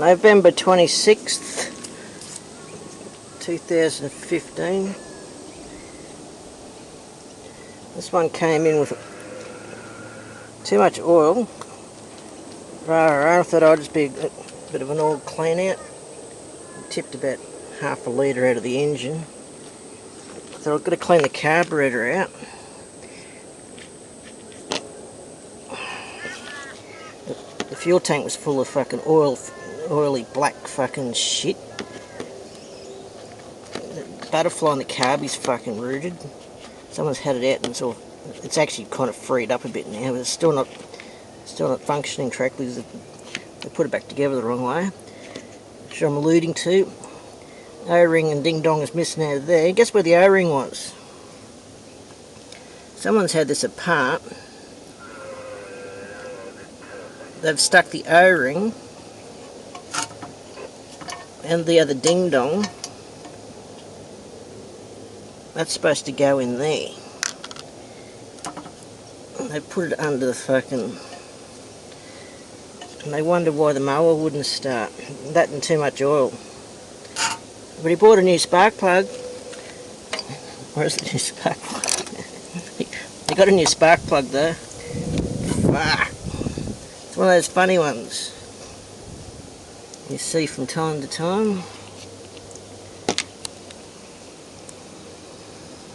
November 26th, 2015. This one came in with too much oil. I thought I'd just be a bit of an oil clean out. Tipped about half a litre out of the engine. So I've got to clean the carburetor out. The fuel tank was full of fucking oily black fucking shit. The butterfly in the carby's fucking rooted. Someone's had it out and it's actually kind of freed up a bit now, but it's still not functioning correctly. They put it back together the wrong way. Which I'm alluding to. O-ring and ding dong is missing out of there. Guess where the O-ring was? Someone's had this apart. They've stuck the O-ring and the other ding dong. That's supposed to go in there. They put it under the fucking... And they wonder why the mower wouldn't start. That and too much oil. But he bought a new spark plug. Where's the new spark plug? He got a new spark plug though. Fuck. It's one of those funny ones you see from time to time.